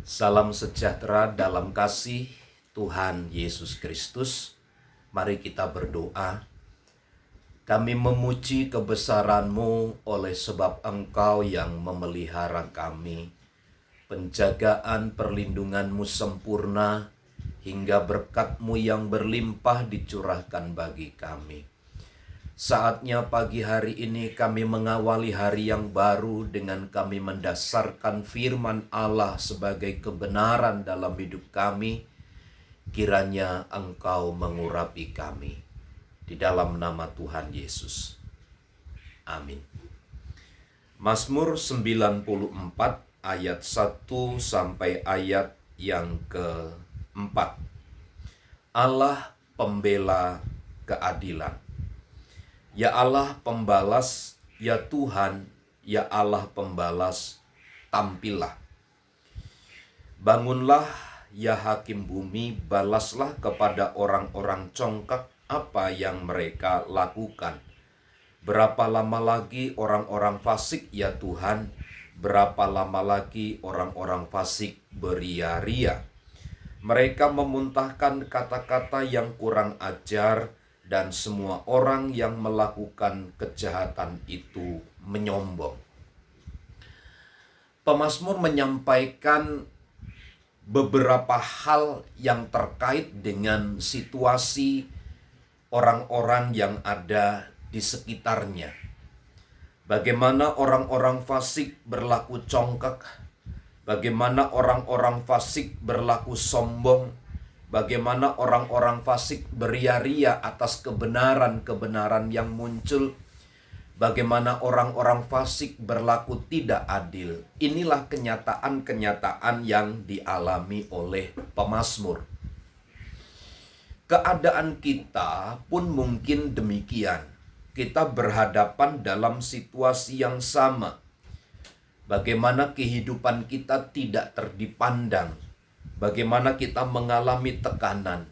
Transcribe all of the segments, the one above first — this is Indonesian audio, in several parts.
Salam sejahtera dalam kasih Tuhan Yesus Kristus. Mari kita berdoa. Kami memuji kebesaran-Mu oleh sebab Engkau yang memelihara kami. Penjagaan perlindungan-Mu sempurna hingga berkat-Mu yang berlimpah dicurahkan bagi kami. Saatnya pagi hari ini kami mengawali hari yang baru dengan kami mendasarkan firman Allah sebagai kebenaran dalam hidup kami. Kiranya Engkau mengurapi kami. Di dalam nama Tuhan Yesus. Amin. Mazmur 94 ayat 1 sampai ayat yang ke-4. Allah pembela keadilan. Ya Allah pembalas, ya Tuhan, ya Allah pembalas, tampillah. Bangunlah, ya hakim bumi, balaslah kepada orang-orang congkak apa yang mereka lakukan. Berapa lama lagi orang-orang fasik, ya Tuhan, berapa lama lagi orang-orang fasik beria-ria. Mereka memuntahkan kata-kata yang kurang ajar, dan semua orang yang melakukan kejahatan itu menyombong. Pemazmur menyampaikan beberapa hal yang terkait dengan situasi orang-orang yang ada di sekitarnya. Bagaimana orang-orang fasik berlaku congkak, bagaimana orang-orang fasik berlaku sombong, bagaimana orang-orang fasik beria-ria atas kebenaran-kebenaran yang muncul. Bagaimana orang-orang fasik berlaku tidak adil. Inilah kenyataan-kenyataan yang dialami oleh pemazmur. Keadaan kita pun mungkin demikian. Kita berhadapan dalam situasi yang sama. Bagaimana kehidupan kita tidak terdipandang. Bagaimana kita mengalami tekanan,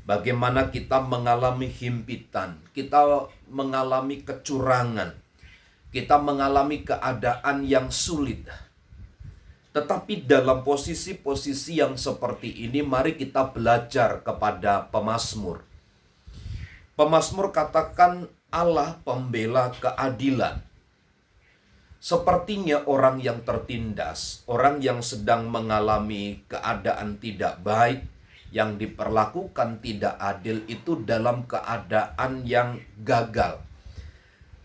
bagaimana kita mengalami himpitan, kita mengalami kecurangan, kita mengalami keadaan yang sulit. Tetapi dalam posisi-posisi yang seperti ini, mari kita belajar kepada pemazmur. Pemazmur katakan Allah pembela keadilan. Sepertinya orang yang tertindas, orang yang sedang mengalami keadaan tidak baik, yang diperlakukan tidak adil itu dalam keadaan yang gagal.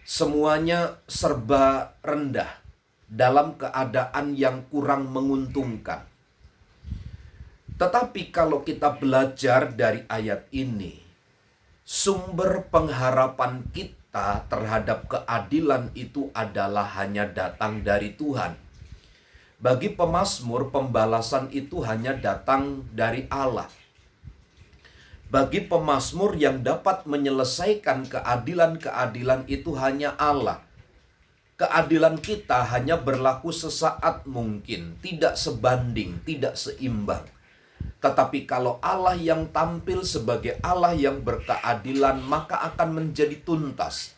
Semuanya serba rendah, dalam keadaan yang kurang menguntungkan. Tetapi kalau kita belajar dari ayat ini, sumber pengharapan kita terhadap keadilan itu adalah hanya datang dari Tuhan. Bagi pemazmur, pembalasan itu hanya datang dari Allah. Bagi pemazmur, yang dapat menyelesaikan keadilan-keadilan itu hanya Allah. Keadilan kita hanya berlaku sesaat mungkin, tidak sebanding, tidak seimbang. Tetapi kalau Allah yang tampil sebagai Allah yang berkeadilan, maka akan menjadi tuntas.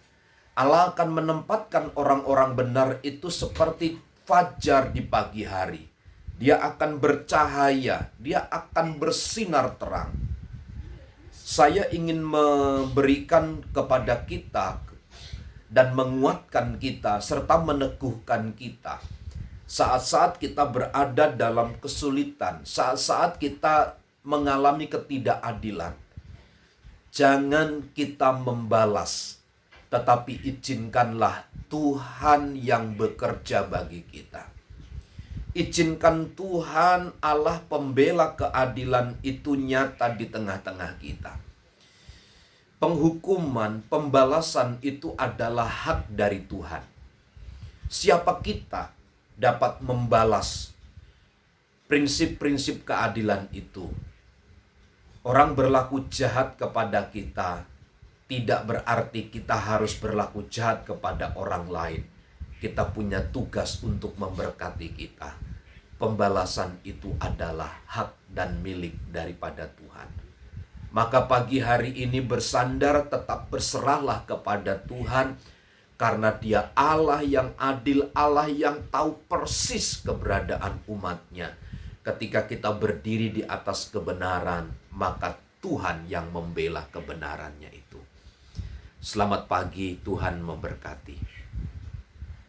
Allah akan menempatkan orang-orang benar itu seperti fajar di pagi hari. Dia akan bercahaya, dia akan bersinar terang. Saya ingin memberikan kepada kita dan menguatkan kita serta meneguhkan kita. Saat-saat kita berada dalam kesulitan, saat-saat kita mengalami ketidakadilan, jangan kita membalas, tetapi izinkanlah Tuhan yang bekerja bagi kita. Izinkan Tuhan Allah pembela keadilan itu nyata di tengah-tengah kita. Penghukuman, pembalasan itu adalah hak dari Tuhan. Siapa kita dapat membalas prinsip-prinsip keadilan itu? Orang berlaku jahat kepada kita tidak berarti kita harus berlaku jahat kepada orang lain. Kita punya tugas untuk memberkati kita. Pembalasan itu adalah hak dan milik daripada Tuhan. Maka pagi hari ini bersandar, tetap berserahlah kepada Tuhan, karena Dia Allah yang adil, Allah yang tahu persis keberadaan umatnya. Ketika kita berdiri di atas kebenaran, maka Tuhan yang membela kebenarannya itu. Selamat pagi, Tuhan memberkati.